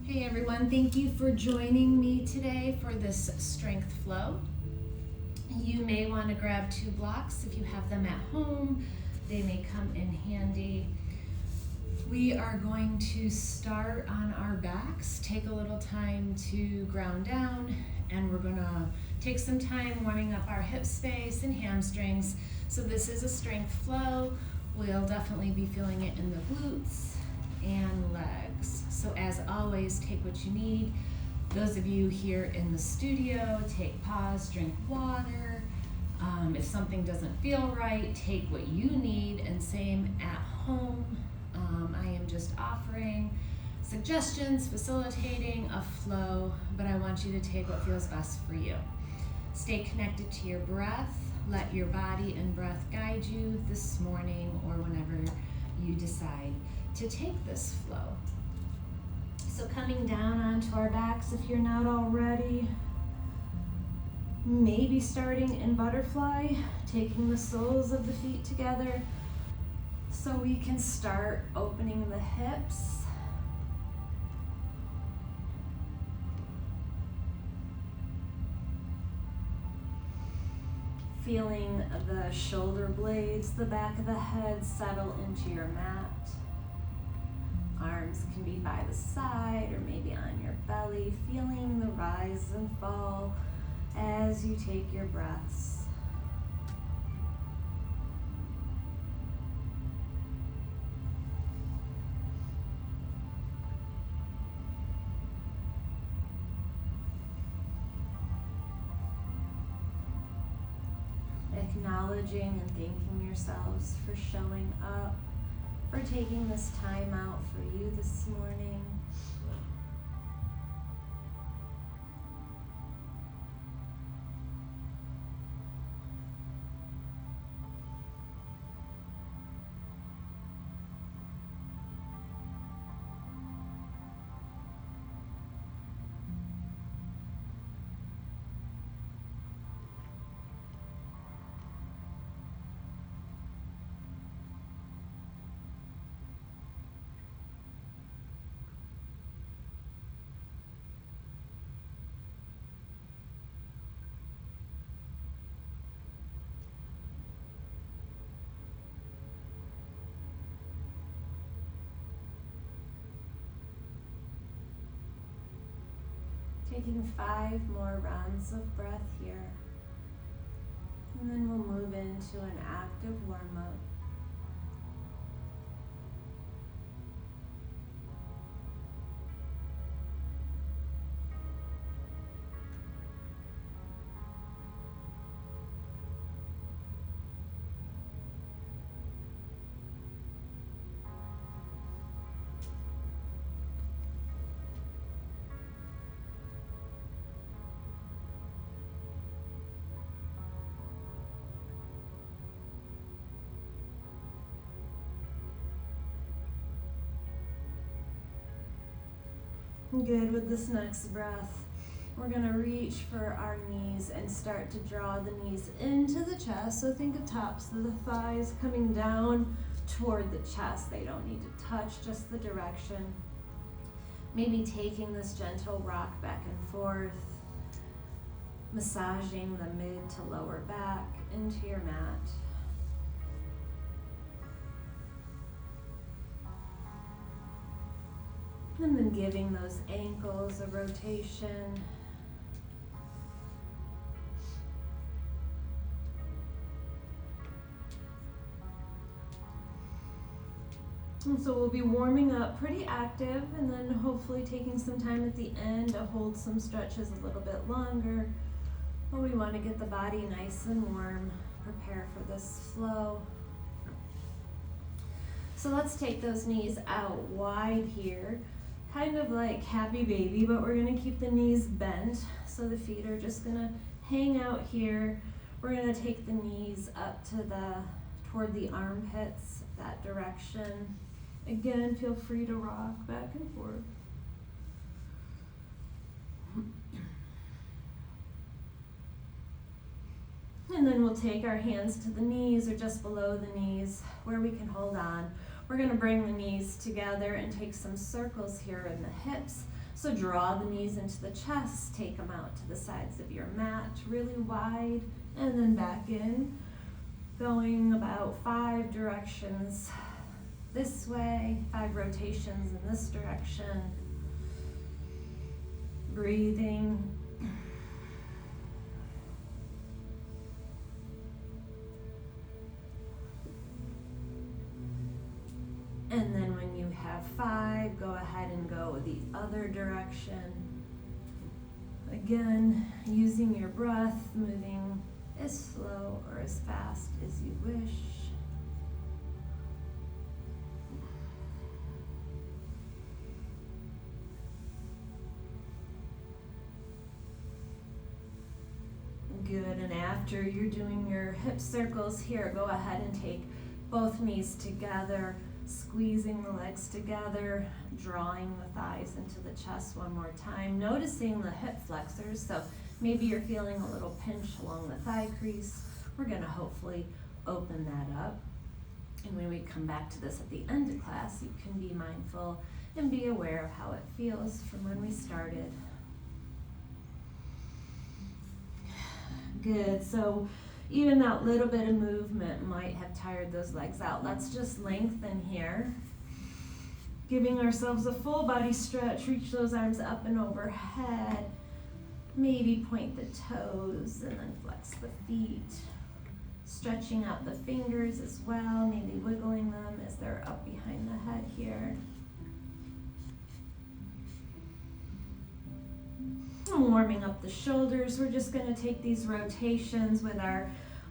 Hey everyone, thank you for joining me today for this strength flow. You may want to grab 2 blocks if you have them at home. They may come in handy. We are going to start on our backs, take a little time to ground down, and we're going to take some time warming up our hip space and hamstrings. So this is a strength flow. We'll definitely be feeling it in the glutes and legs. So as always, take what you need. Those of you here in the studio, take pause, drink water. If something doesn't feel right, take what you need, and same at home. I am just offering suggestions, facilitating a flow, but I want you to take what feels best for you. Stay connected to your breath. Let your body and breath guide you this morning or whenever you decide to take this flow. So coming down onto our backs, if you're not already, maybe starting in butterfly, taking the soles of the feet together so we can start opening the hips. Feeling the shoulder blades, the back of the head settle into your mat. Arms can be by the side or maybe on your belly, feeling the rise and fall as you take your breaths. Acknowledging and thanking yourselves for showing up, for taking this time out for you this morning. Taking 5 more rounds of breath here, and then we'll move into an active warm-up. Good. With this next breath, we're going to reach for our knees and start to draw the knees into the chest. So think of tops of the thighs coming down toward the chest. They don't need to touch, just the direction. Maybe taking this gentle rock back and forth, massaging the mid to lower back into your mat. And then giving those ankles a rotation. And so we'll be warming up pretty active, and then hopefully taking some time at the end to hold some stretches a little bit longer. But we want to get the body nice and warm, prepare for this flow. So let's take those knees out wide here. Kind of like happy baby, but we're going to keep the knees bent, so the feet are just going to hang out here. We're going to take the knees up to toward the armpits, that direction. Again, feel free to rock back and forth. And then we'll take our hands to the knees or just below the knees where we can hold on. We're going to bring the knees together and take some circles here in the hips. So draw the knees into the chest, take them out to the sides of your mat, really wide, and then back in, going about 5 directions this way, 5 rotations in this direction. Breathing. And then when you have 5, go ahead and go the other direction. Again, using your breath, moving as slow or as fast as you wish. Good, and after you're doing your hip circles here, go ahead and take both knees together, squeezing the legs together, drawing the thighs into the chest one more time, noticing the hip flexors. So maybe you're feeling a little pinch along the thigh crease. We're gonna hopefully open that up. And when we come back to this at the end of class, you can be mindful and be aware of how it feels from when we started. Good, so even that little bit of movement might have tired those legs out. Let's just lengthen here. Giving ourselves a full body stretch, reach those arms up and overhead. Maybe point the toes and then flex the feet. Stretching out the fingers as well, maybe wiggling them as they're up behind the head here. Warming up the shoulders. We're just going to take these rotations with our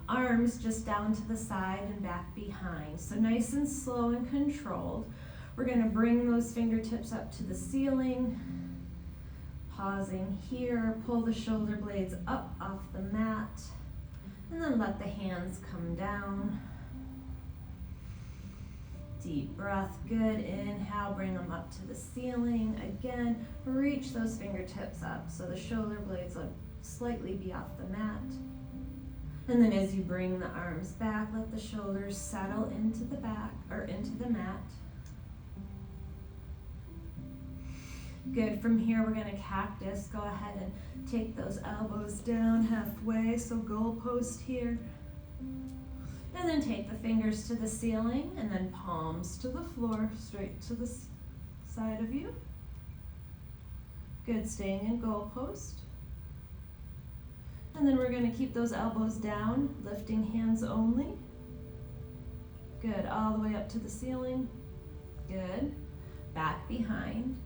arms just down to the side and back behind. So nice and slow and controlled. We're going to bring those fingertips up to the ceiling. Pausing here, pull the shoulder blades up off the mat, and then let the hands come down. Deep breath, good. Inhale, bring them up to the ceiling. Again, reach those fingertips up so the shoulder blades will slightly be off the mat. And then as you bring the arms back, let the shoulders settle into the back or into the mat. Good. From here, we're going to cactus. Go ahead and take those elbows down halfway, so goalpost here. And then take the fingers to the ceiling and then palms to the floor, straight to the side of you. Good, staying in goalpost. And then we're going to keep those elbows down, lifting hands only. Good, all the way up to the ceiling. Good, back behind.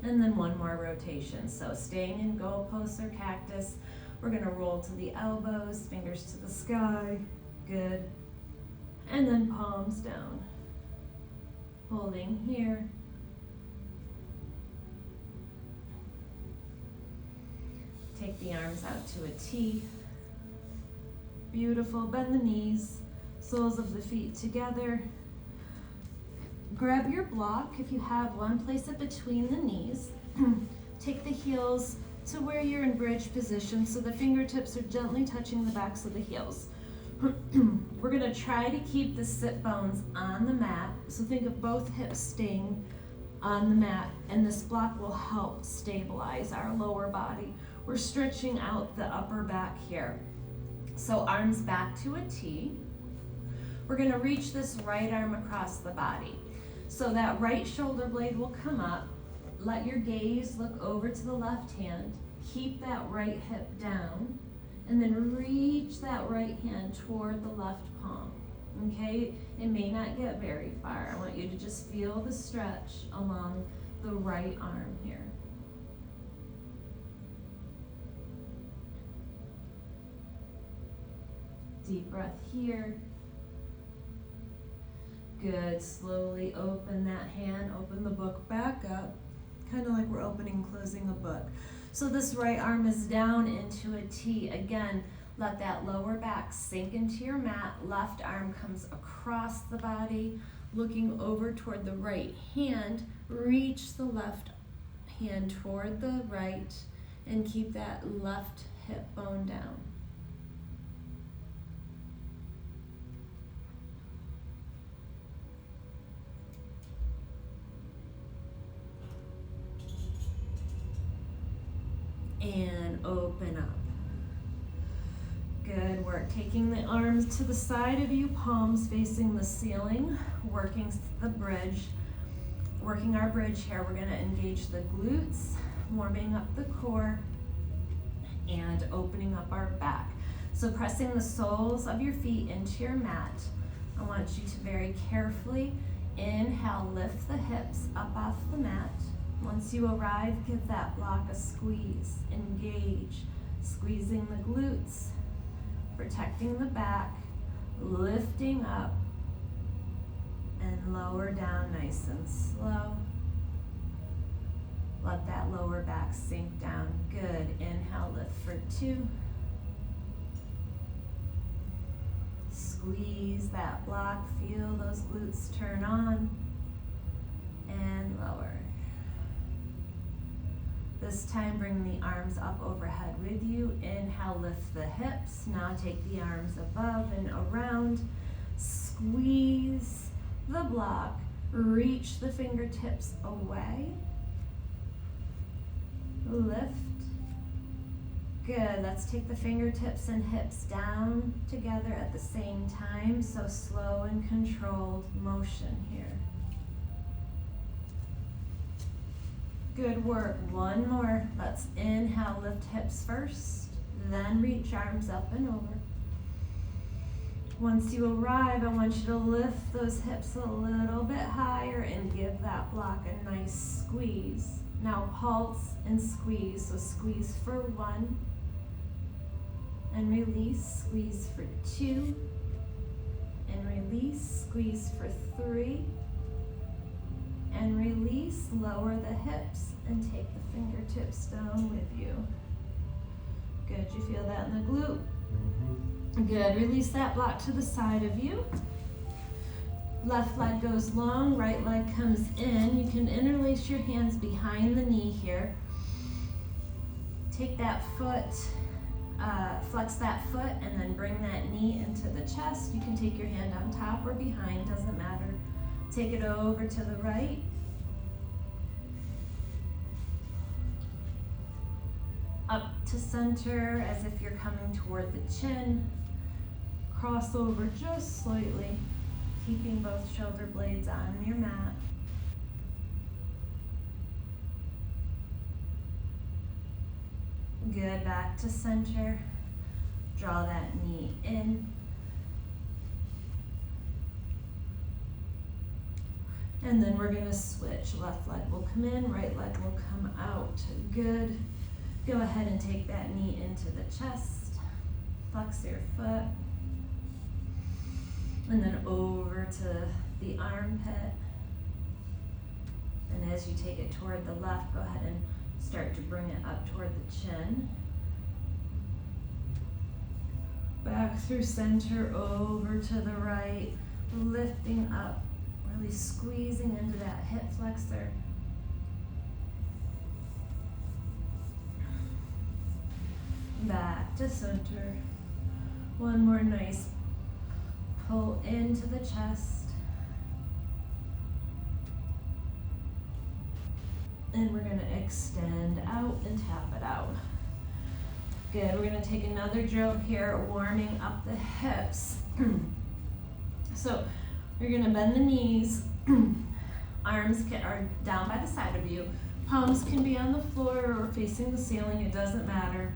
And then one more rotation. So staying in goalpost or cactus. We're going to roll to the elbows, fingers to the sky. Good. And then palms down. Holding here. Take the arms out to a T. Beautiful. Bend the knees, soles of the feet together. Grab your block if you have one, place it between the knees. Take the heels to where you're in bridge position, so the fingertips are gently touching the backs of the heels. We're going to try to keep the sit bones on the mat, so think of both hips staying on the mat, and this block will help stabilize our lower body. We're stretching out the upper back here. So arms back to a T. We're going to reach this right arm across the body. So that right shoulder blade will come up. Let your gaze look over to the left hand. Keep that right hip down. And then reach that right hand toward the left palm. Okay? It may not get very far. I want you to just feel the stretch along the right arm here. Deep breath here. Good. Slowly open that hand. Open the book back up. Kind of like we're opening and closing a book. So this right arm is down into a T. Again, let that lower back sink into your mat. Left arm comes across the body, looking over toward the right hand. Reach the left hand toward the right and keep that left hip bone down. and open up. Good work. Taking the arms to the side of you, palms facing the ceiling, working the bridge. Working our bridge here, we're going to engage the glutes, warming up the core, and opening up our back. So pressing the soles of your feet into your mat. I want you to very carefully inhale, lift the hips up off the mat. Once you arrive, give that block a squeeze. Engage, squeezing the glutes, protecting the back, lifting up, and lower down nice and slow. Let that lower back sink down. Good. Inhale, lift for 2. Squeeze that block. Feel those glutes turn on. And lower. This time, bring the arms up overhead with you. Inhale, lift the hips. Now take the arms above and around. Squeeze the block. Reach the fingertips away. Lift. Good. Let's take the fingertips and hips down together at the same time. So slow and controlled motion here. Good work. One more. Let's inhale, lift hips first, then reach arms up and over. Once you arrive, I want you to lift those hips a little bit higher and give that block a nice squeeze. Now pulse and squeeze. So squeeze for 1 and release. Squeeze for 2 and release. Squeeze for 3 and release. Lower the hips and take the fingertips down with you. Good. You feel that in the glute? Good. Release that block to the side of you. Left leg goes long, right leg comes in. You can interlace your hands behind the knee here. Take that foot, flex that foot, and then bring that knee into the chest. You can take your hand on top or behind, doesn't matter. Take it over to the right. Up to center as if you're coming toward the chin. Cross over just slightly, keeping both shoulder blades on your mat. Good, back to center. Draw that knee in. And then we're gonna switch. Left leg will come in, right leg will come out. Good. Go ahead and take that knee into the chest. Flex your foot. And then over to the armpit. And as you take it toward the left, go ahead and start to bring it up toward the chin. Back through center, over to the right, lifting up, really squeezing into that hip flexor. Back to center. One more nice pull into the chest. And we're going to extend out and tap it out. Good. We're going to take another drill here, warming up the hips. So you're going to bend the knees. Arms are down by the side of you. Palms can be on the floor or facing the ceiling. It doesn't matter.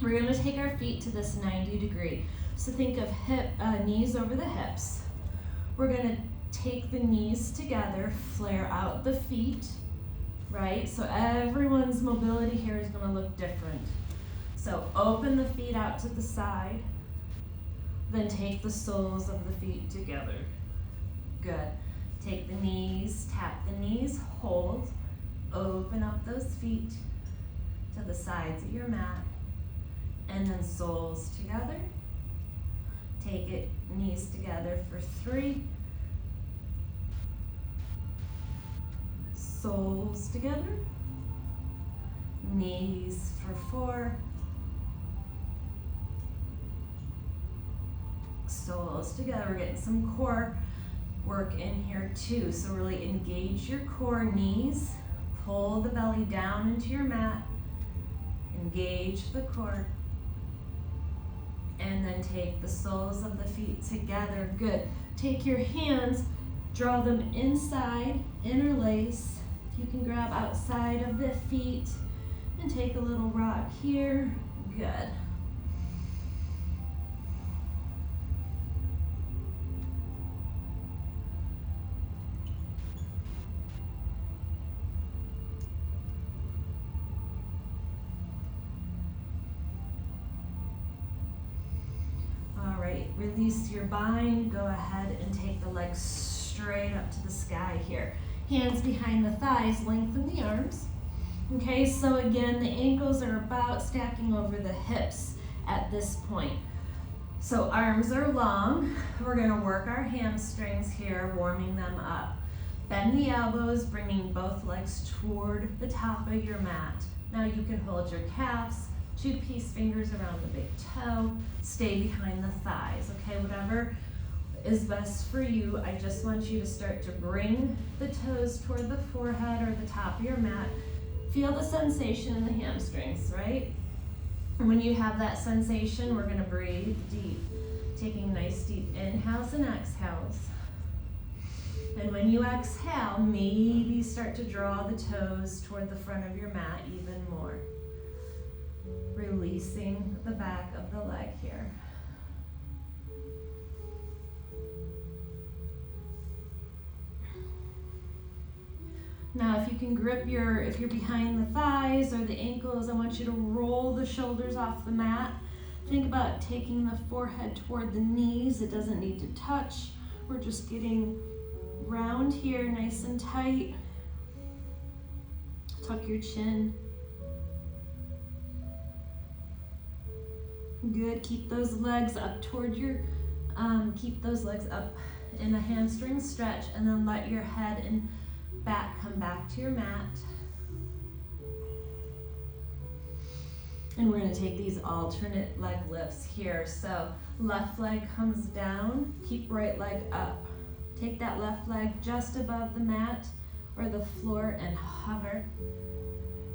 We're going to take our feet to this 90 degree. So think of knees over the hips. We're going to take the knees together, flare out the feet, right? So everyone's mobility here is going to look different. So open the feet out to the side, then take the soles of the feet together. Good. Take the knees, tap the knees, hold, open up those feet to the sides of your mat, and then soles together. Take it, knees together for 3. Soles together. Knees for 4. Soles together. We're getting some core work in here too. So really engage your core, knees. Pull the belly down into your mat. Engage the core. And then take the soles of the feet together. Good. Take your hands, draw them inside, interlace. You can grab outside of the feet and take a little rock here. Good. Release your bind. Go ahead and take the legs straight up to the sky here. Hands behind the thighs, lengthen the arms. Okay, so again, the ankles are about stacking over the hips at this point. So arms are long. We're gonna work our hamstrings here, warming them up. Bend the elbows, bringing both legs toward the top of your mat. Now you can hold your calves, 2 peace fingers around the big toe, stay behind the thighs, okay? Whatever is best for you. I just want you to start to bring the toes toward the forehead or the top of your mat. Feel the sensation in the hamstrings, right? And when you have that sensation, we're gonna breathe deep, taking nice deep inhales and exhales. And when you exhale, maybe start to draw the toes toward the front of your mat even more. Releasing the back of the leg here. Now if you can grip if you're behind the thighs or the ankles, I want you to roll the shoulders off the mat. Think about taking the forehead toward the knees. It doesn't need to touch. We're just getting round here, nice and tight. Tuck your chin. Good, keep those legs up toward your, keep those legs up in a hamstring stretch, and then let your head and back come back to your mat. And we're gonna take these alternate leg lifts here. So left leg comes down, keep right leg up. Take that left leg just above the mat or the floor and hover.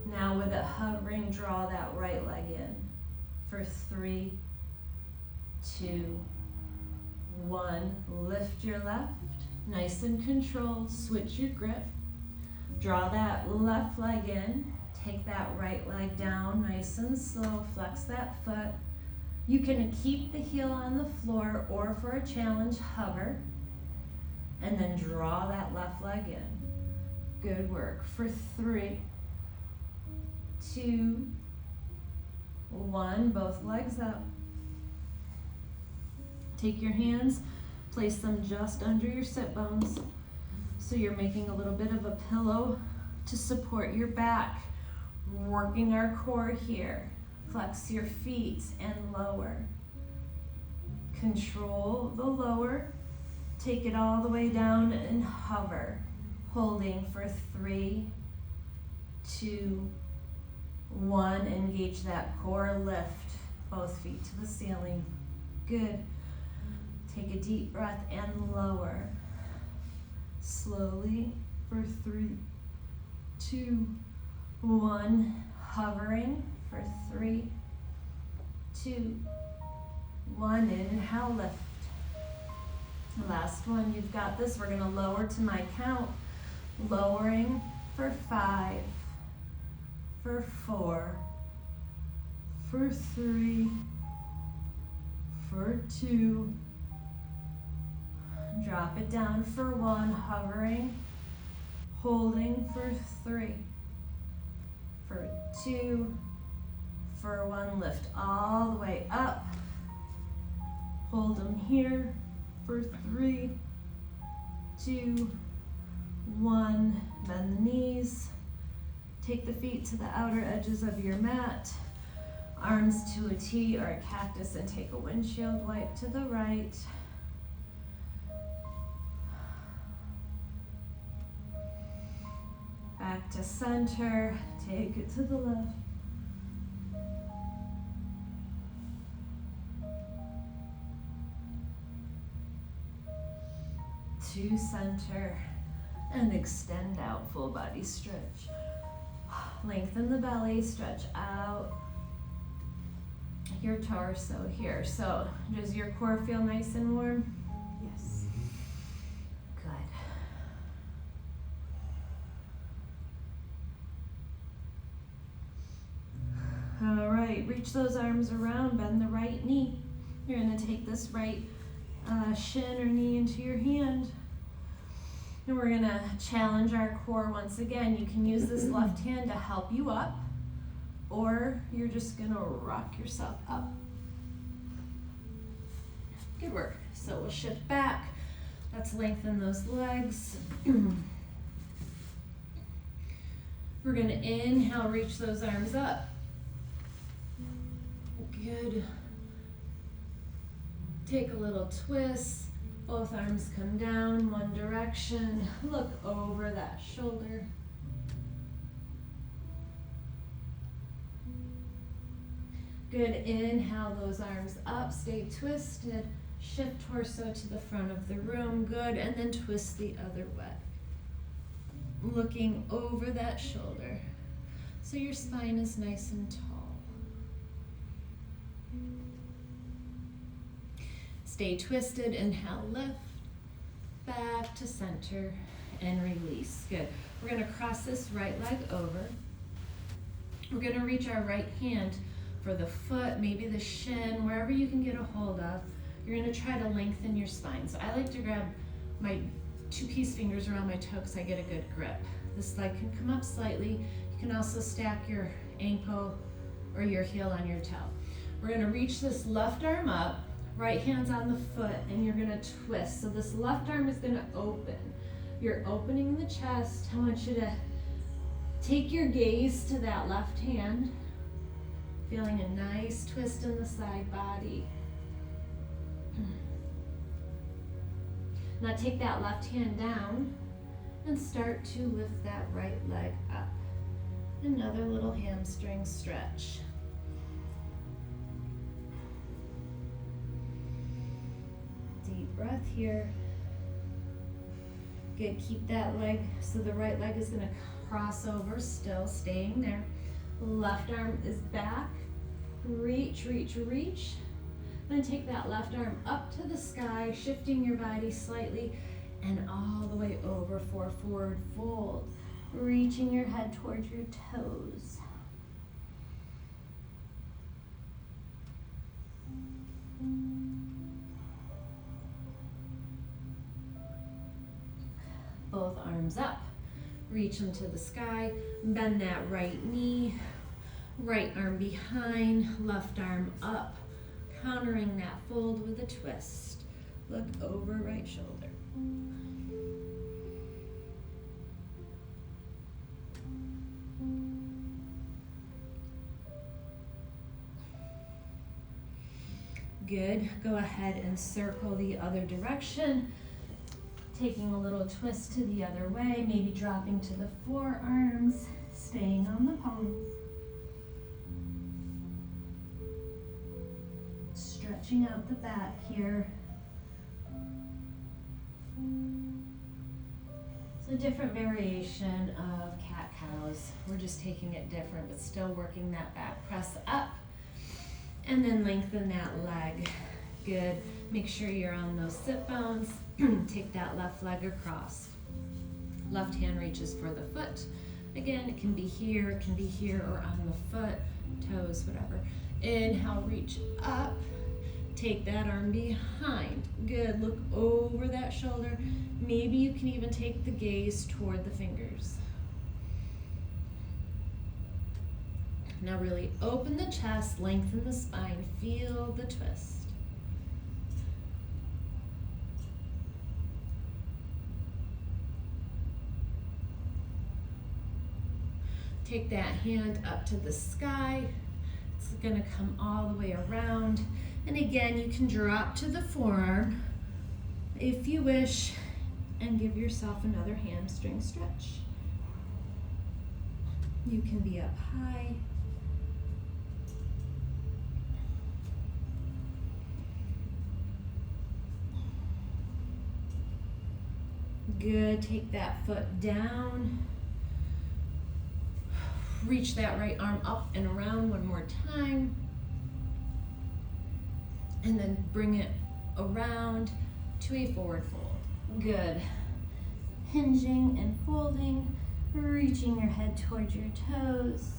Now with it hovering, draw that right leg in. For 3, 2, 1, lift your left, nice and controlled, switch your grip, draw that left leg in, take that right leg down, nice and slow, flex that foot. You can keep the heel on the floor or for a challenge, hover, and then draw that left leg in. Good work. For 3, 2, 1, both legs up. Take your hands, place them just under your sit bones. So you're making a little bit of a pillow to support your back. Working our core here. Flex your feet and lower. Control the lower. Take it all the way down and hover. Holding for 3, 2, 1, engage that core, lift both feet to the ceiling. Good. Take a deep breath and lower. Slowly for 3, 2, 1, hovering for 3, 2, 1, inhale, lift. Last one, you've got this. We're gonna lower to my count. Lowering for 5, for 4, for 3, for 2, drop it down for 1, hovering, holding for 3, for 2, for 1, lift all the way up, hold them here for 3, 2, 1, bend the knees. Take the feet to the outer edges of your mat, arms to a T or a cactus, and take a windshield wipe to the right. Back to center, take it to the left. To center, and extend out, full body stretch. Lengthen the belly, stretch out, your torso here. So does your core feel nice and warm? Yes. Good. All right, reach those arms around, bend the right knee. You're gonna take this right shin or knee into your hand. And we're gonna challenge our core once again. You can use this left hand to help you up, or you're just gonna rock yourself up. Good work. So we'll shift back. Let's lengthen those legs. We're gonna inhale, reach those arms up. Good. Take a little twist. Both arms come down one direction. Look over that shoulder. Good. Inhale those arms up. Stay twisted. Shift torso to the front of the room. Good. And then twist the other way. Looking over that shoulder. So your spine is nice and tall. Stay twisted. Inhale, lift. Back to center and release. Good. We're going to cross this right leg over. We're going to reach our right hand for the foot, maybe the shin, wherever you can get a hold of. You're going to try to lengthen your spine. So I like to grab my 2 peace fingers around my toe because I get a good grip. This leg can come up slightly. You can also stack your ankle or your heel on your toe. We're going to reach this left arm up. Right hand's on the foot, and you're gonna twist. So this left arm is gonna open. You're opening the chest. I want you to take your gaze to that left hand, feeling a nice twist in the side body. Now take that left hand down and start to lift that right leg up. Another little hamstring stretch. Deep breath here. Good, keep that leg, so the right leg is gonna cross over, still staying there. Left arm is back. Reach, reach, reach. Then take that left arm up to the sky, shifting your body slightly, and all the way over for forward fold. Reaching your head towards your toes. Both arms up, reach them to the sky, bend that right knee, right arm behind, left arm up, countering that fold with a twist. Look over right shoulder. Good, go ahead and circle the other direction. Taking a little twist to the other way, maybe dropping to the forearms, staying on the palms. Stretching out the back here. It's a different variation of cat-cows. We're just taking it different, but still working that back. Press up, and then lengthen that leg. Good. Make sure you're on those sit bones. Take that left leg across. Left hand reaches for the foot. Again, it can be here, or on the foot, toes, whatever. Inhale, reach up. Take that arm behind. Good, look over that shoulder. Maybe you can even take the gaze toward the fingers. Now really open the chest, lengthen the spine, feel the twist. Take that hand up to the sky. It's gonna come all the way around. And again, you can drop to the forearm if you wish, and give yourself another hamstring stretch. You can be up high. Good, take that foot down. Reach that right arm up and around one more time. And then bring it around to a forward fold. Good. Hinging and folding, reaching your head towards your toes.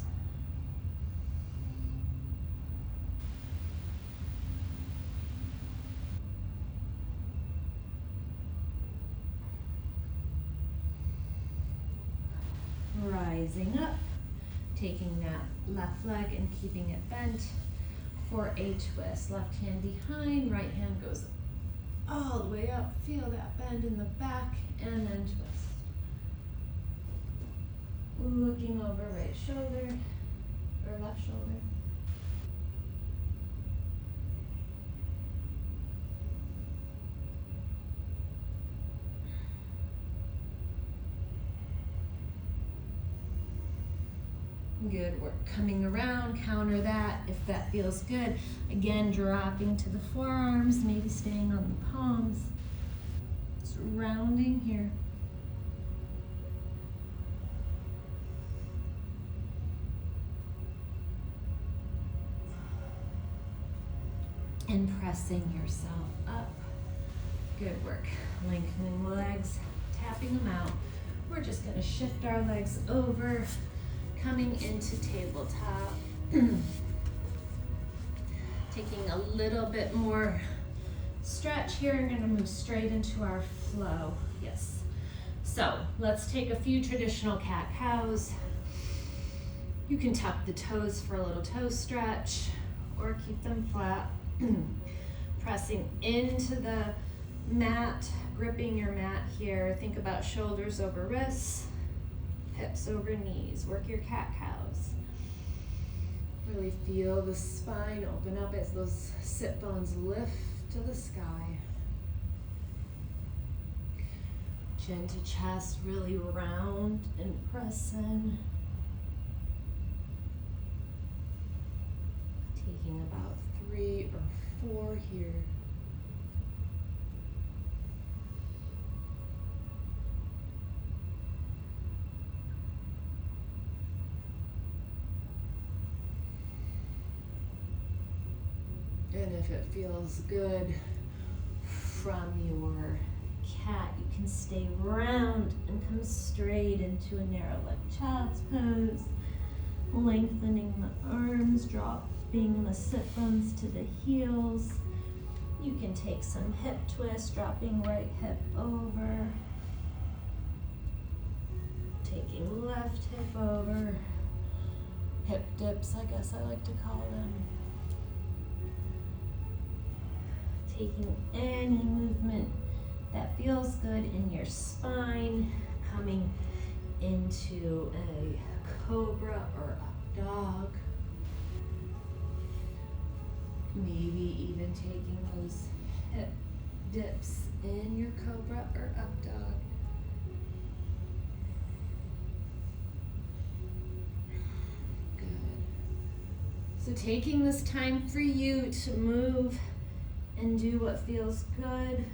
Rising up, taking that left leg and keeping it bent for a twist. Left hand behind, right hand goes all the way up. Feel that bend in the back and then twist. Looking over right shoulder or left shoulder. Good work. Coming around, counter that if that feels good. Again, dropping to the forearms, maybe staying on the palms. Just rounding here. And pressing yourself up. Good work. Lengthening the legs, tapping them out. We're just going to shift our legs over. Coming into tabletop, taking a little bit more stretch here. I'm going to move straight into our flow. Yes. So let's take a few traditional cat-cows. You can tuck the toes for a little toe stretch or keep them flat. Pressing into the mat, gripping your mat here. Think about shoulders over wrists. Hips over knees. Work your cat-cows. Really feel the spine open up as those sit bones lift to the sky. Chin to chest, really round and press in. Taking about 3 or 4 here. And if it feels good from your cat, you can stay round and come straight into a narrow leg child's pose. Lengthening the arms, dropping the sit bones to the heels. You can take some hip twists, dropping right hip over. Taking left hip over. Hip dips, I guess I like to call them. Taking any movement that feels good in your spine, coming into a cobra or up dog. Maybe even taking those hip dips in your cobra or up dog. Good. So taking this time for you to move and do what feels good.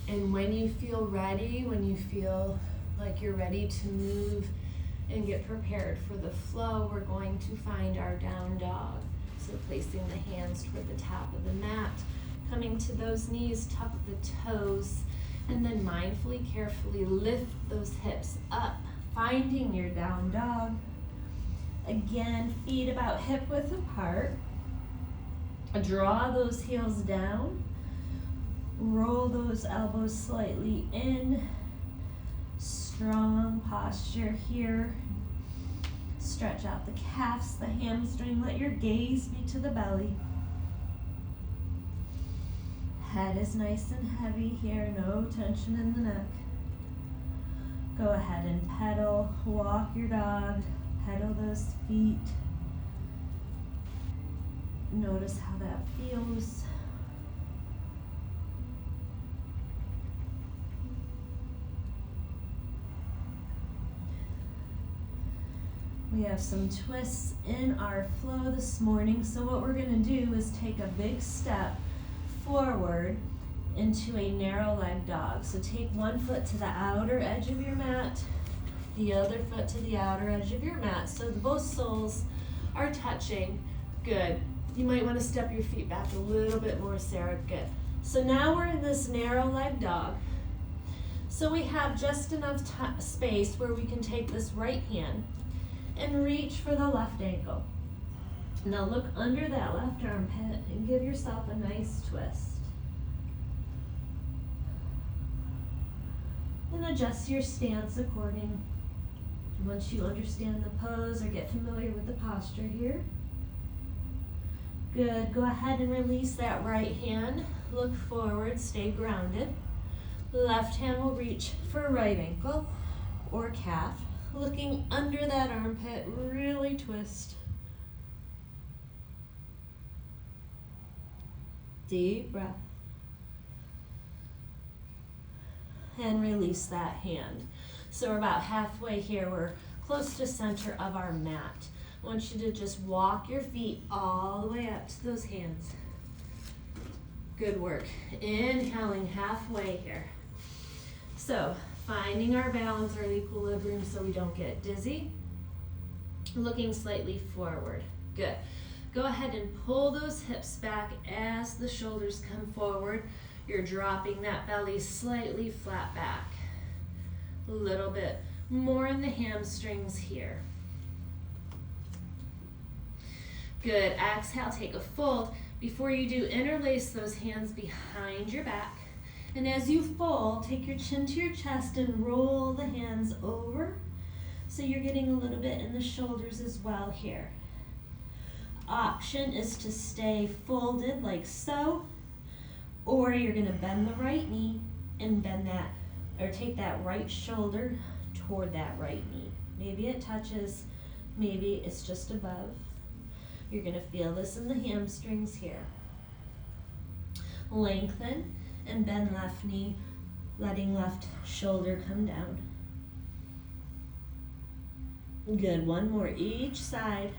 And when you feel ready, when you feel like you're ready to move and get prepared for the flow, we're going to find our down dog. So placing the hands toward the top of the mat, coming to those knees, tuck the toes, and then mindfully, carefully lift those hips up, finding your down dog. Again, feet about hip width apart. Draw those heels down. Roll those elbows slightly in. Strong posture here. Stretch out the calves, the hamstring. Let your gaze be to the belly. Head is nice and heavy here, no tension in the neck. Go ahead and pedal, walk your dog, pedal those feet. Notice how that feels. We have some twists in our flow this morning, so what we're going to do is take a big step forward into a narrow leg dog. So take one foot to the outer edge of your mat, the other foot to the outer edge of your mat. So both soles are touching. Good. You might want to step your feet back a little bit more, Sarah. Good. So now we're in this narrow leg dog. So we have just enough space where we can take this right hand and reach for the left ankle. Now look under that left armpit and give yourself a nice twist. And adjust your stance according. Once you understand the pose or get familiar with the posture here. Good. Go ahead and release that right hand. Look forward, stay grounded. Left hand will reach for right ankle or calf. Looking under that armpit, really twist. Deep breath. And release that hand. So we're about halfway here. We're close to center of our mat. I want you to just walk your feet all the way up to those hands. Good work. Inhaling halfway here. So finding our balance or equilibrium so we don't get dizzy. Looking slightly forward. Good. Go ahead and pull those hips back as the shoulders come forward. You're dropping that belly slightly flat back. A little bit more in the hamstrings here. Good. Exhale, take a fold. Before you do, interlace those hands behind your back. And as you fold, take your chin to your chest and roll the hands over. So you're getting a little bit in the shoulders as well here. Option is to stay folded like so, or you're going to bend the right knee and bend that, or take that right shoulder toward that right knee. Maybe it touches, maybe it's just above. You're going to feel this in the hamstrings here. Lengthen and bend left knee, letting left shoulder come down. Good. One more each side.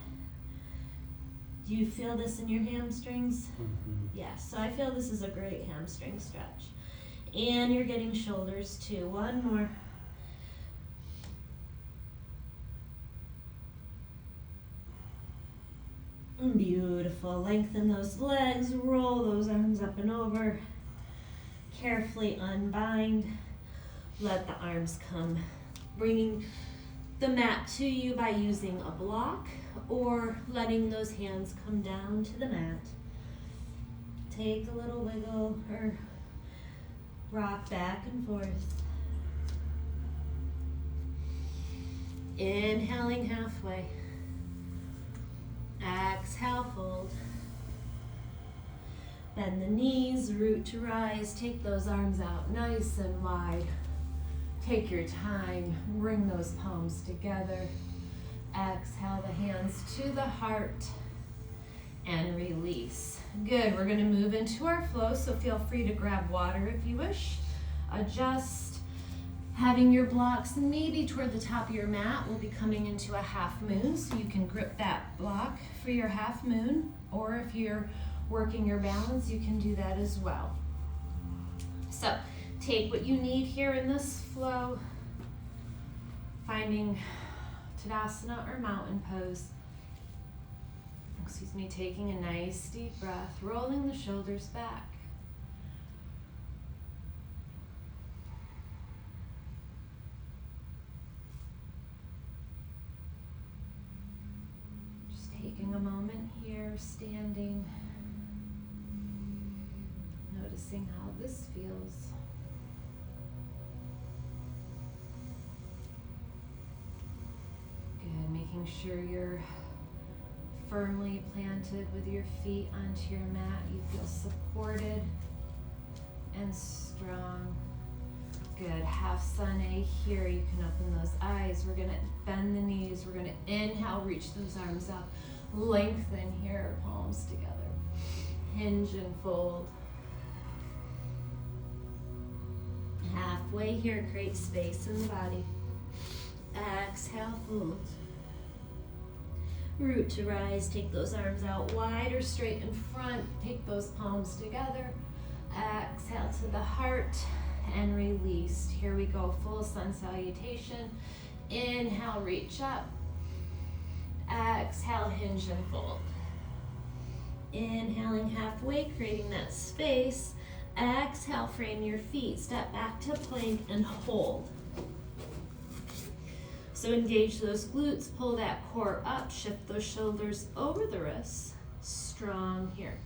Do you feel this in your hamstrings? Mm-hmm. Yes. So I feel this is a great hamstring stretch. And you're getting shoulders too. One more. Beautiful. Lengthen those legs, roll those arms up and over. Carefully unbind. Let the arms come. Bringing the mat to you by using a block or letting those hands come down to the mat. Take a little wiggle or rock back and forth. Inhaling halfway. Exhale, fold. Bend the knees, root to rise. Take those arms out nice and wide. Take your time, bring those palms together. Exhale the hands to the heart and release. Good, we're gonna move into our flow, so feel free to grab water if you wish. Adjust, having your blocks maybe toward the top of your mat. We'll be coming into a half moon, so you can grip that block for your half moon, or if you're working your balance, you can do that as well. So, take what you need here in this flow, finding Tadasana or mountain pose. Taking a nice deep breath, rolling the shoulders back. Just taking a moment here, standing, noticing how this feels. Good, making sure you're firmly planted with your feet onto your mat. You feel supported and strong. Good, half sun A here. You can open those eyes. We're gonna bend the knees. We're gonna inhale, reach those arms up. Lengthen here, palms together. Hinge and fold. Halfway here, create space in the body. Exhale, fold. Root to rise, take those arms out wide or straight in front. Take those palms together. Exhale to the heart and release. Here we go, full sun salutation. Inhale, reach up. Exhale, hinge and fold. Inhaling halfway, creating that space. Exhale, frame your feet. Step back to plank and hold. So engage those glutes, pull that core up, shift those shoulders over the wrists. Strong here.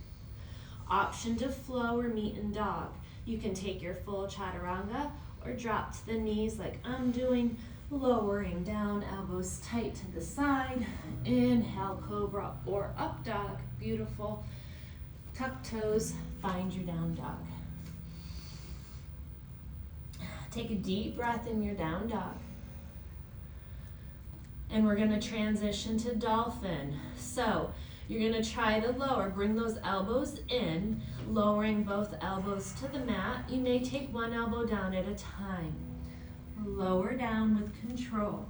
Option to flow or meet in dog. You can take your full chaturanga or drop to the knees like I'm doing, lowering down, elbows tight to the side. Inhale, cobra or up dog. Beautiful. Tuck toes, find your down dog. Take a deep breath in your down dog. And we're gonna transition to dolphin. So you're gonna try to lower, bring those elbows in, lowering both elbows to the mat. You may take one elbow down at a time. Lower down with control.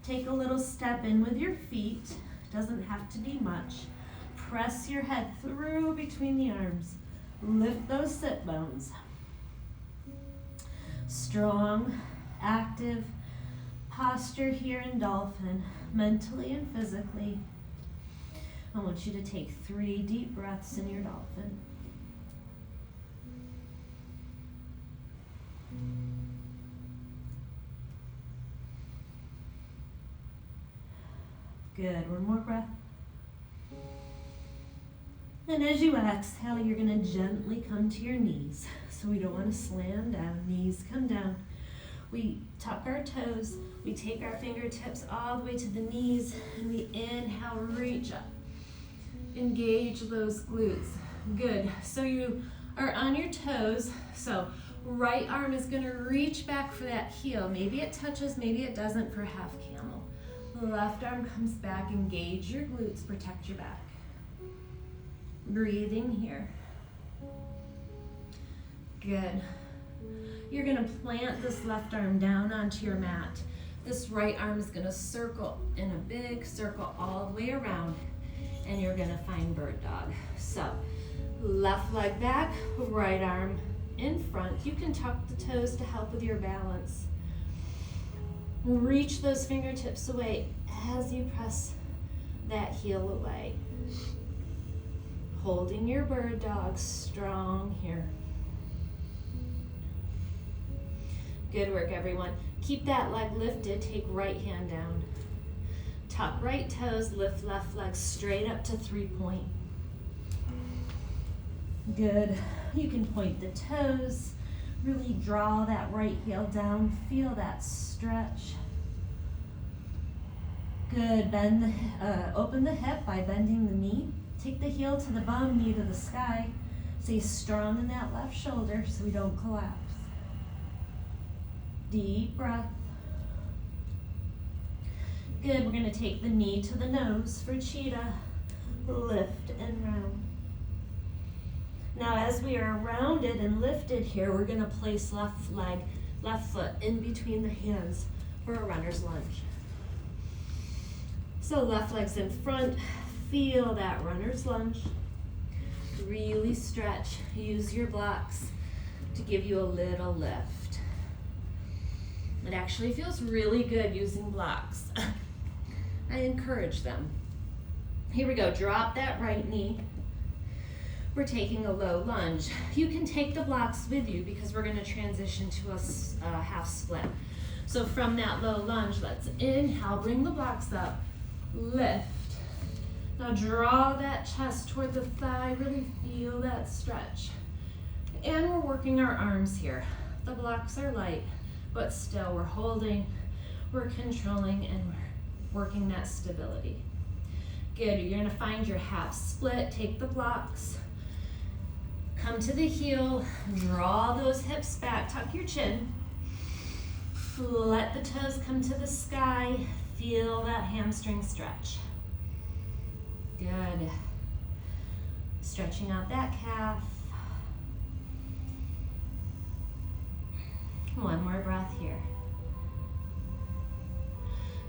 Take a little step in with your feet. Doesn't have to be much. Press your head through between the arms. Lift those sit bones. Strong, active posture here in dolphin, mentally and physically. I want you to take 3 deep breaths in your dolphin. Good, one more breath. And as you exhale, you're gonna gently come to your knees. So we don't wanna slam down, knees come down. We tuck our toes, we take our fingertips all the way to the knees, and we inhale, reach up. Engage those glutes. Good, so you are on your toes, so right arm is gonna reach back for that heel. Maybe it touches, maybe it doesn't for half camel. Left arm comes back, engage your glutes, protect your back. Breathing here. Good. You're gonna plant this left arm down onto your mat. This right arm is gonna circle in a big circle all the way around, and you're gonna find bird dog. So, left leg back, right arm in front. You can tuck the toes to help with your balance. Reach those fingertips away as you press that heel away. Holding your bird dog strong here. Good work, everyone. Keep that leg lifted, take right hand down. Tuck right toes, lift left leg straight up to 3-point. Good. You can point the toes, really draw that right heel down, feel that stretch. Good, bend, open the hip by bending the knee. Take the heel to the bum, knee to the sky. Stay strong in that left shoulder so we don't collapse. Deep breath. Good, we're gonna take the knee to the nose for cheetah. Lift and round. Now as we are rounded and lifted here, we're gonna place left leg, left foot in between the hands for a runner's lunge. So left leg's in front, feel that runner's lunge. Really stretch, use your blocks to give you a little lift. It actually feels really good using blocks. I encourage them. Here we go, drop that right knee. We're taking a low lunge. You can take the blocks with you because we're gonna transition to a half split. So from that low lunge, let's inhale, bring the blocks up, lift. Now draw that chest toward the thigh, really feel that stretch. And we're working our arms here. The blocks are light, but still we're holding, we're controlling, and we're working that stability. Good, you're gonna find your half split, take the blocks, come to the heel, draw those hips back, tuck your chin, let the toes come to the sky, feel that hamstring stretch. Good. Stretching out that calf. One more breath here.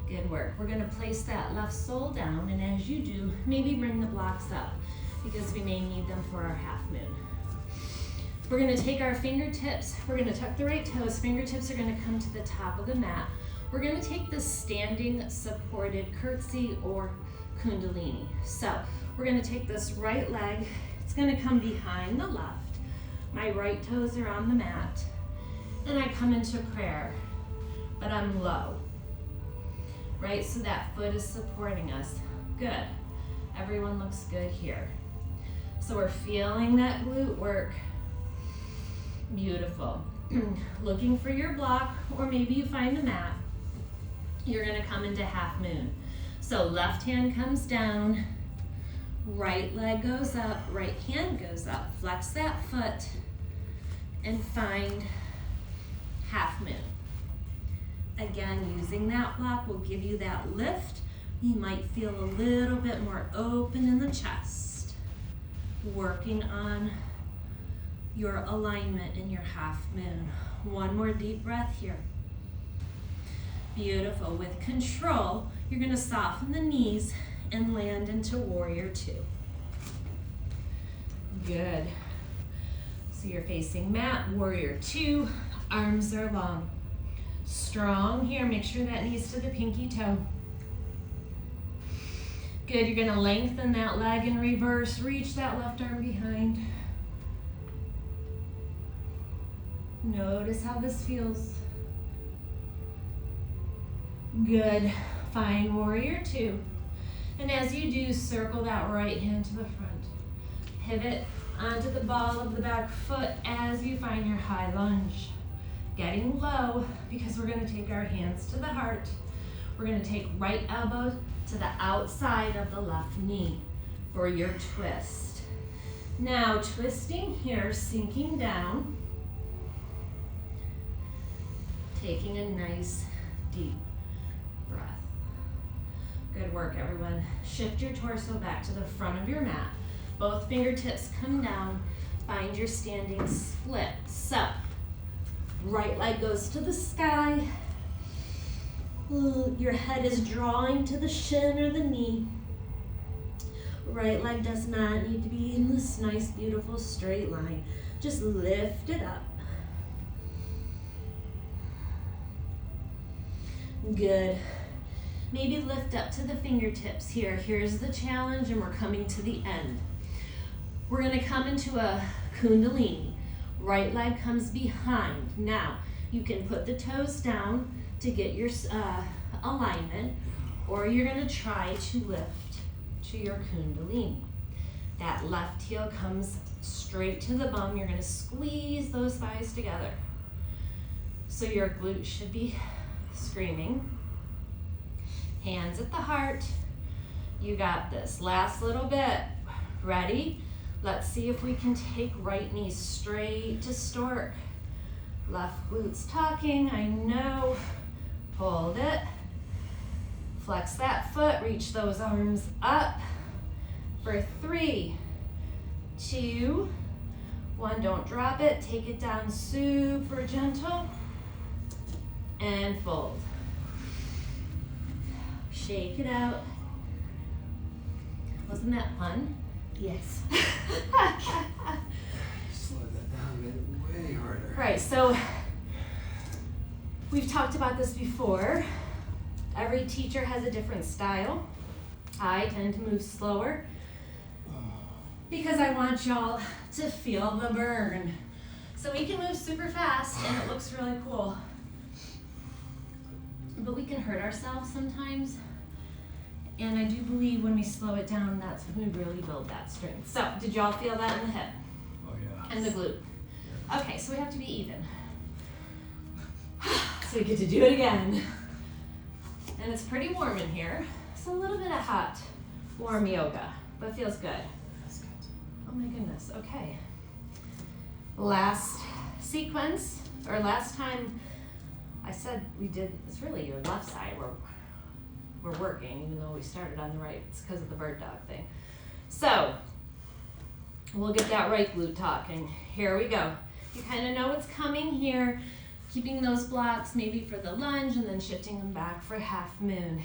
Good work. We're gonna place that left sole down, and as you do, maybe bring the blocks up because we may need them for our half moon. We're gonna take our fingertips, we're gonna tuck the right toes, fingertips are gonna come to the top of the mat. We're gonna take this standing supported curtsy or kundalini. So we're gonna take this right leg, it's gonna come behind the left. My right toes are on the mat, and I come into prayer, but I'm low, right? So that foot is supporting us. Good. Everyone looks good here. So we're feeling that glute work. Beautiful. Looking for your block, or maybe you find the mat. You're gonna come into half moon. So left hand comes down, right leg goes up, right hand goes up. Flex that foot and find half moon. Again, using that block will give you that lift. You might feel a little bit more open in the chest. Working on your alignment in your half moon. One more deep breath here. Beautiful. With control, you're gonna soften the knees and land into warrior two. Good. So you're facing mat, warrior two, arms are long. Strong here, make sure that knee's to the pinky toe. Good, you're gonna lengthen that leg in reverse, reach that left arm behind. Notice how this feels. Good, find warrior two. And as you do, circle that right hand to the front. Pivot onto the ball of the back foot as you find your high lunge. Getting low because we're gonna take our hands to the heart. We're gonna take right elbow to the outside of the left knee for your twist. Now twisting here, sinking down. Taking a nice deep breath. Good work, everyone. Shift your torso back to the front of your mat. Both fingertips come down. Find your standing split. So, right leg goes to the sky. Your head is drawing to the shin or the knee. Right leg does not need to be in this nice, beautiful straight line. Just lift it up. Good. Maybe lift up to the fingertips here. Here's the challenge, and we're coming to the end. We're gonna come into a kundalini. Right leg comes behind. Now, you can put the toes down to get your alignment, or you're gonna try to lift to your kundalini. That left heel comes straight to the bum. You're gonna squeeze those thighs together. So your glutes should be screaming. Hands at the heart. You got this. Last little bit. Ready? Let's see if we can take right knee straight to stork. Left glutes tucking, I know. Hold it. Flex that foot, reach those arms up. For 3, 2, 1, don't drop it. Take it down super gentle. And fold. Shake it out. Wasn't that fun? Yes. Slow that down, made it way harder. Right, so we've talked about this before. Every teacher has a different style. I tend to move slower because I want y'all to feel the burn. So we can move super fast and it looks really cool. But we can hurt ourselves sometimes. And I do believe when we slow it down, that's when we really build that strength. So, did y'all feel that in the hip? Oh yeah. And the glute? Okay, so we have to be even. So we get to do it again. And it's pretty warm in here. It's a little bit of hot, warm yoga, but feels good. Oh my goodness, okay. Last sequence, or last time I said we did, it's really your left side we're working, even though we started on the right. It's because of the bird dog thing. So, we'll get that right glute talking. Here we go. You kind of know what's coming here. Keeping those blocks maybe for the lunge and then shifting them back for half moon.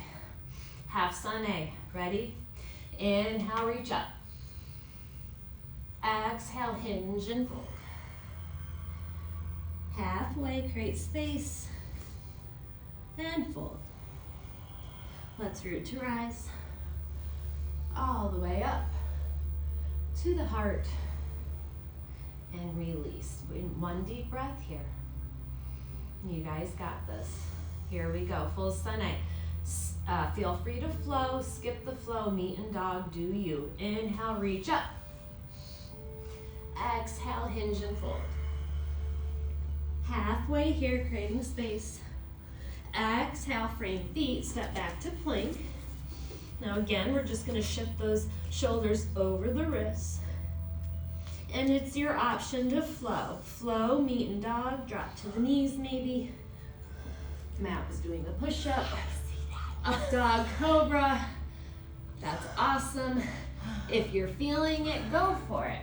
Half sun A. Ready? Inhale, reach up. Exhale, hinge and fold. Halfway, create space, and fold. Let's root to rise, all the way up to the heart, and release. One deep breath here. You guys got this. Here we go, full sunlight. Feel free to flow, skip the flow, meet and dog, do you. Inhale, reach up. Exhale, hinge and fold. Halfway here, creating space. Exhale, frame feet, step back to plank. Now again, we're just gonna shift those shoulders over the wrists. And it's your option to flow. Flow, meet and dog, drop to the knees maybe. Matt was doing a push-up. Up dog, cobra. That's awesome. If you're feeling it, go for it.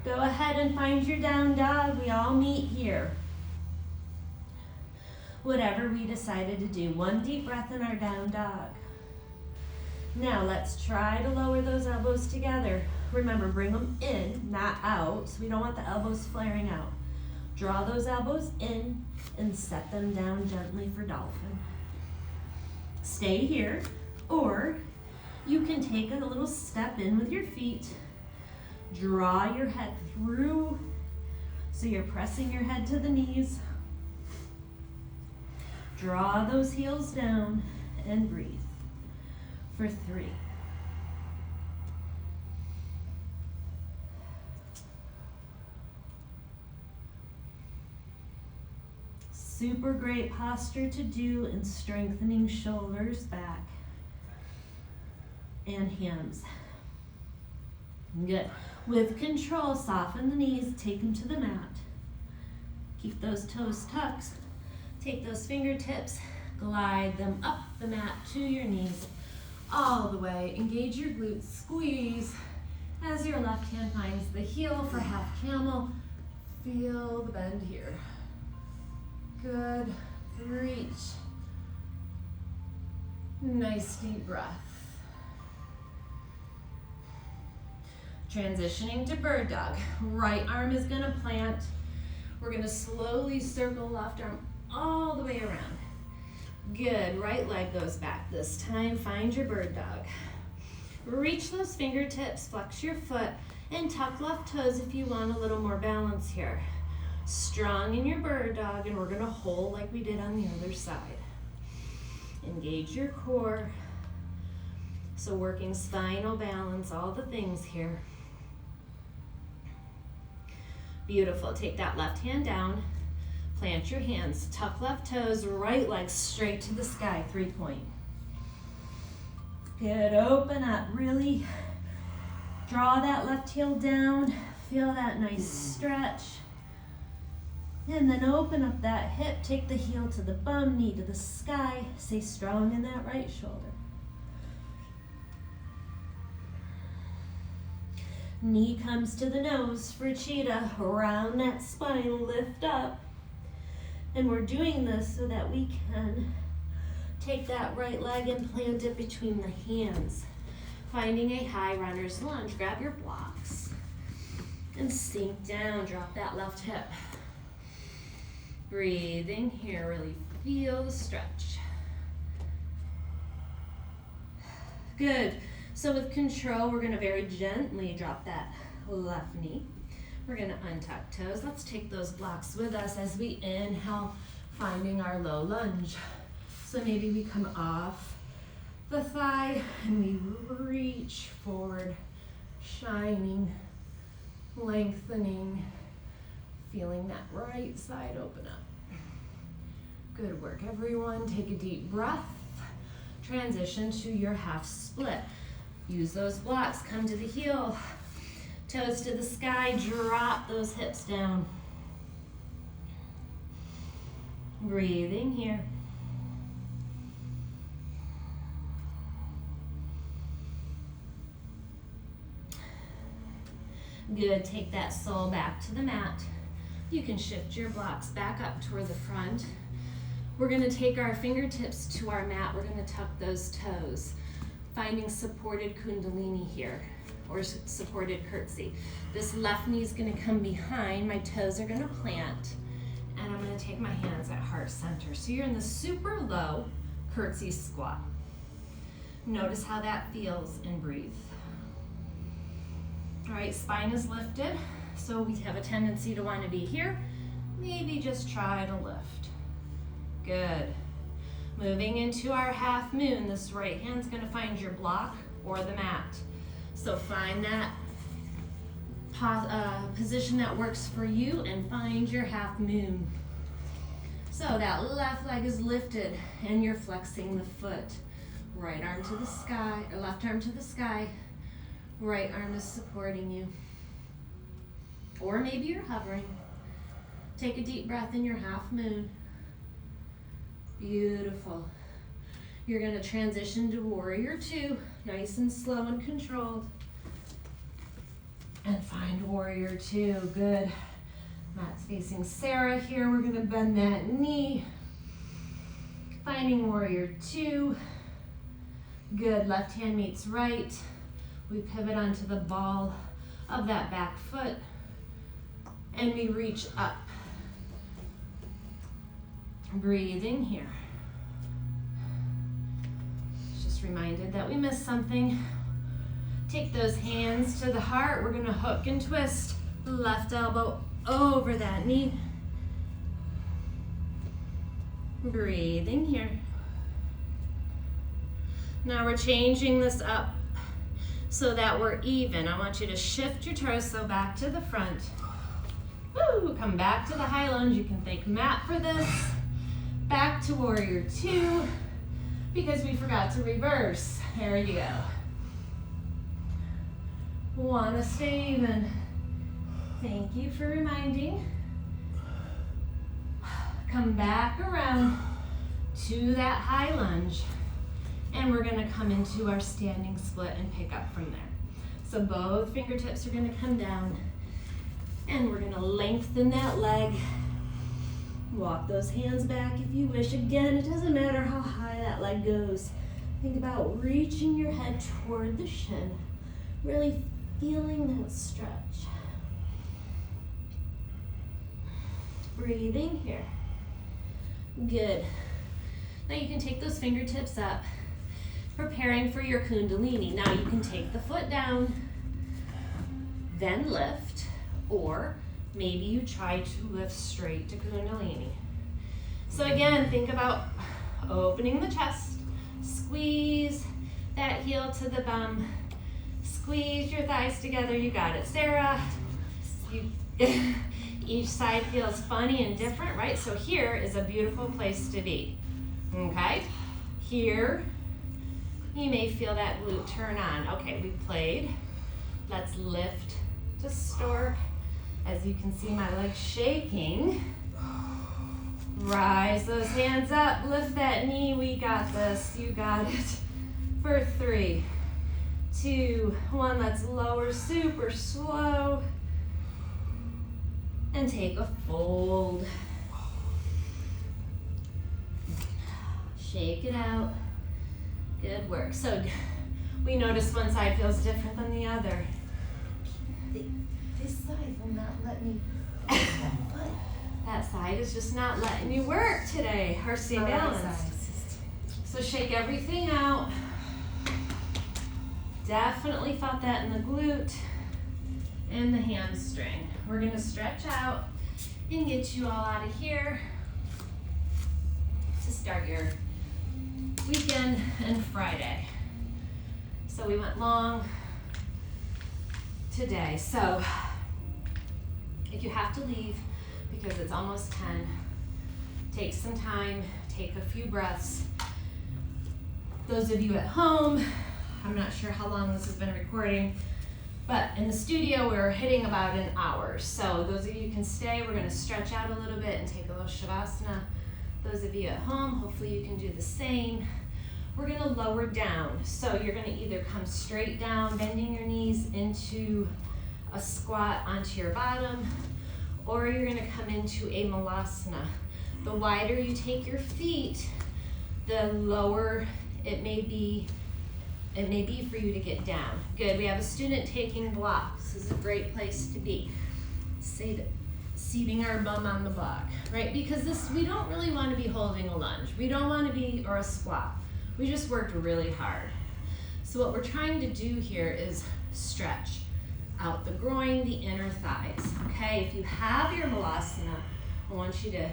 Go ahead and find your down dog. We all meet here. Whatever we decided to do. One deep breath in our down dog. Now let's try to lower those elbows together. Remember, bring them in, not out. So we don't want the elbows flaring out. Draw those elbows in and set them down gently for dolphin. Stay here, or you can take a little step in with your feet. Draw your head through, so you're pressing your head to the knees. Draw those heels down and breathe for 3. Super great posture to do in strengthening shoulders, back, and hands. Good. With control, soften the knees, take them to the mat. Keep those toes tucked. Take those fingertips, glide them up the mat to your knees, all the way. Engage your glutes, squeeze as your left hand finds the heel for half camel. Feel the bend here. Good. Reach. Nice deep breath. Transitioning to bird dog. Right arm is gonna plant. We're gonna slowly circle left arm all the way around. Good, right leg goes back this time. Find your bird dog. Reach those fingertips, flex your foot, and tuck left toes if you want a little more balance here. Strong in your bird dog, and we're gonna hold like we did on the other side. Engage your core. So working spinal balance, all the things here. Beautiful, take that left hand down, plant your hands, tuck left toes, right leg straight to the sky, 3-point. Good, open up, really draw that left heel down, feel that nice stretch. And then open up that hip, take the heel to the bum, knee to the sky, stay strong in that right shoulder. Knee comes to the nose for cheetah, around that spine, lift up. And we're doing this so that we can take that right leg and plant it between the hands. Finding a high runner's lunge, grab your blocks and sink down, drop that left hip. Breathing here, really feel the stretch. Good. So with control, we're gonna very gently drop that left knee. We're gonna untuck toes. Let's take those blocks with us as we inhale, finding our low lunge. So maybe we come off the thigh and we reach forward, shining, lengthening, feeling that right side open up. Good work, everyone. Take a deep breath. Transition to your half split. Use those blocks, come to the heel, toes to the sky, drop those hips down. Breathing here. Good, take that sole back to the mat. You can shift your blocks back up toward the front. We're gonna take our fingertips to our mat. We're gonna tuck those toes, finding supported kundalini here, or supported curtsy. This left knee is gonna come behind. My toes are gonna plant. And I'm gonna take my hands at heart center. So you're in the super low curtsy squat. Notice how that feels and breathe. All right, spine is lifted. So we have a tendency to want to be here. Maybe just try to lift. Good. Moving into our half moon. This right hand's gonna find your block or the mat. So find that position that works for you and find your half moon. So that left leg is lifted and you're flexing the foot. Right arm to the sky, or left arm to the sky. Right arm is supporting you. Or maybe you're hovering. Take a deep breath in your half moon. Beautiful. You're gonna transition to warrior two, nice and slow and controlled. And find warrior two, good. Mat's facing Sarah here. We're gonna bend that knee. Finding warrior two. Good, left hand meets right. We pivot onto the ball of that back foot. And we reach up. Breathing here. Just reminded that we missed something. Take those hands to the heart. We're gonna hook and twist. Left elbow over that knee. Breathing here. Now we're changing this up so that we're even. I want you to shift your torso back to the front. Woo, come back to the high lunge. You can thank Matt for this. Back to warrior two, because we forgot to reverse. There you go. Wanna stay even. Thank you for reminding. Come back around to that high lunge. And we're gonna come into our standing split and pick up from there. So both fingertips are gonna come down and we're gonna lengthen that leg. Walk those hands back if you wish. Again, it doesn't matter how high that leg goes. Think about reaching your head toward the shin. Really feeling that stretch. Breathing here. Good. Now you can take those fingertips up, preparing for your Kundalini. Now you can take the foot down, then lift, or maybe you try to lift straight to Kundalini. So again, think about opening the chest, squeeze that heel to the bum, squeeze your thighs together. You got it, Sarah. Each side feels funny and different, right? So here is a beautiful place to be, okay? Here, you may feel that glute turn on. Okay, we played. Let's lift to stork. As you can see, my legs shaking. Rise those hands up, lift that knee. We got this, you got it. For 3, 2, 1, let's lower super slow. And take a fold. Shake it out. Good work. So we notice one side feels different than the other. This side will not let me. That side is just not letting you work today or stay balanced. So shake everything out. Definitely felt that in the glute and the hamstring. We're gonna stretch out and get you all out of here to start your weekend and Friday. So we went long today. So if you have to leave because it's almost 10, take some time, take a few breaths. Those of you at home, I'm not sure how long this has been recording, but in the studio we're hitting about an hour. So those of you who can stay, we're gonna stretch out a little bit and take a little Shavasana. Those of you at home, hopefully you can do the same. We're gonna lower down. So you're gonna either come straight down, bending your knees into a squat onto your bottom, or you're gonna come into a Malasana. The wider you take your feet, the lower it may be for you to get down. Good, we have a student taking blocks. This is a great place to be. seating our bum on the block, right? Because we don't really want to be holding a lunge. We don't want to be, or a squat. We just worked really hard. So what we're trying to do here is stretch out the groin, the inner thighs, okay? If you have your Malasana, I want you to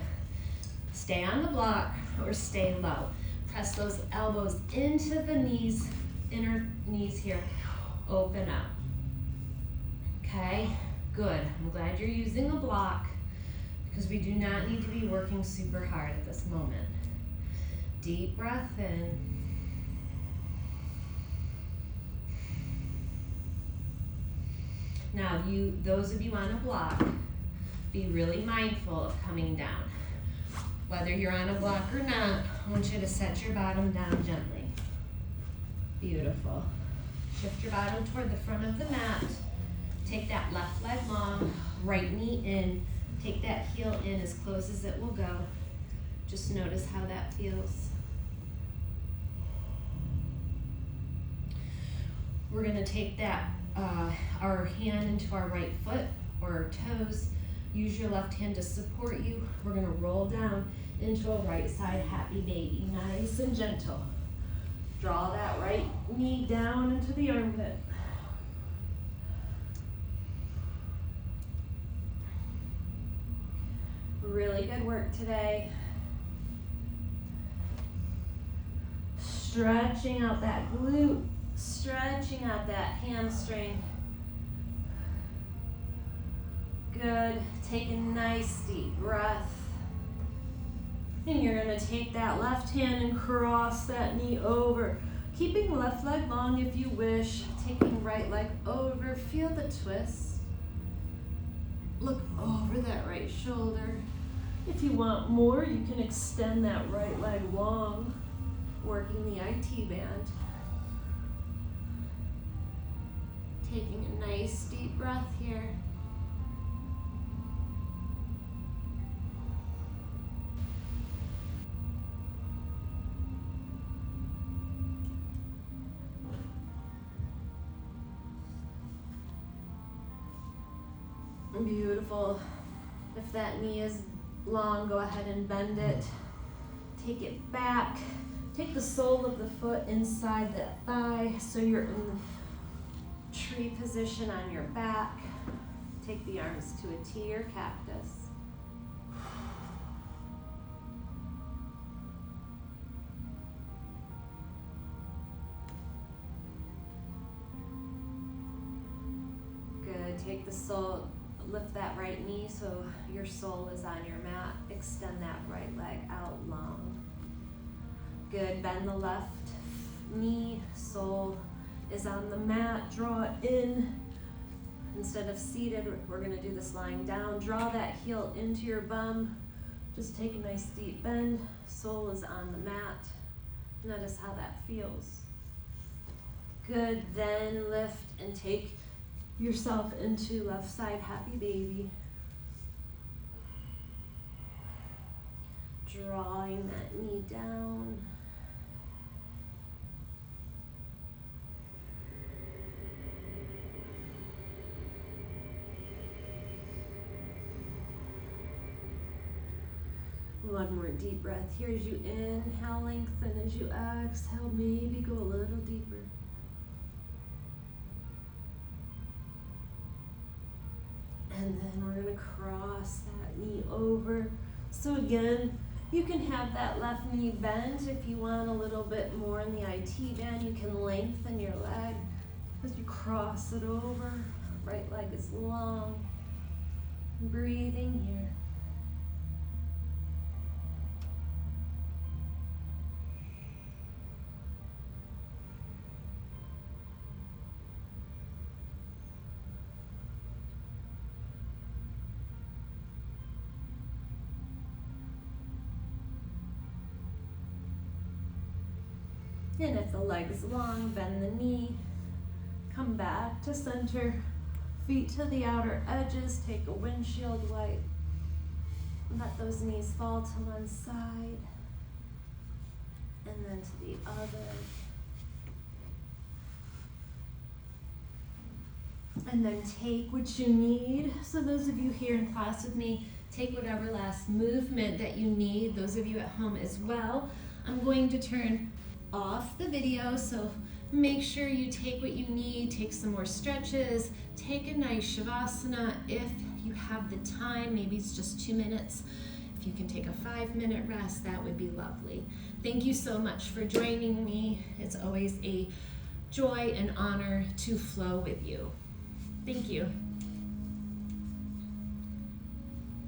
stay on the block or stay low. Press those elbows into the knees, inner knees here. Open up. Okay, good. I'm glad you're using a block because we do not need to be working super hard at this moment. Deep breath in. Now, those of you on a block, be really mindful of coming down. Whether you're on a block or not, I want you to set your bottom down gently. Beautiful. Shift your bottom toward the front of the mat. Take that left leg long, right knee in. Take that heel in as close as it will go. Just notice how that feels. We're gonna take that, our hand into our right foot or our toes. Use your left hand to support you. We're gonna roll down into a right side happy baby, nice and gentle. Draw that right knee down into the armpit. Really good work today. Stretching out that glute, stretching out that hamstring. Good. Take a nice deep breath. And you're gonna take that left hand and cross that knee over. Keeping left leg long if you wish. Taking right leg over. Feel the twist. Look over that right shoulder. If you want more, you can extend that right leg long, working the IT band. Taking a nice deep breath here. Beautiful. If that knee is long, go ahead and bend it. Take it back. Take the sole of the foot inside that thigh so you're in the tree position on your back. Take the arms to a T or cactus. Good. Take the sole. Lift that right knee so your sole is on your mat. Extend that right leg out long. Good. Bend the left knee. Sole is on the mat. Draw it in. Instead of seated, we're going to do this lying down. Draw that heel into your bum. Just take a nice deep bend. Sole is on the mat. Notice how that feels. Good. Then lift and take yourself into left side happy baby. Drawing that knee down. One more deep breath here as you inhale, lengthen. As you exhale, maybe go a little deeper. And then we're going to cross that knee over. So again, you can have that left knee bent if you want a little bit more in the IT band. You can lengthen your leg as you cross it over. Right leg is long. Breathing here. And if the leg is long, bend the knee. Come back to center. Feet to the outer edges. Take a windshield wipe. Let those knees fall to one side. And then to the other. And then take what you need. So those of you here in class with me, take whatever last movement that you need. Those of you at home as well. I'm going to turn off the video, so make sure you take what you need, take some more stretches, take a nice shavasana if you have the time. Maybe it's just 2 minutes. If you can take a 5-minute rest, that would be lovely. Thank you so much for joining me. It's always a joy and honor to flow with you. Thank you.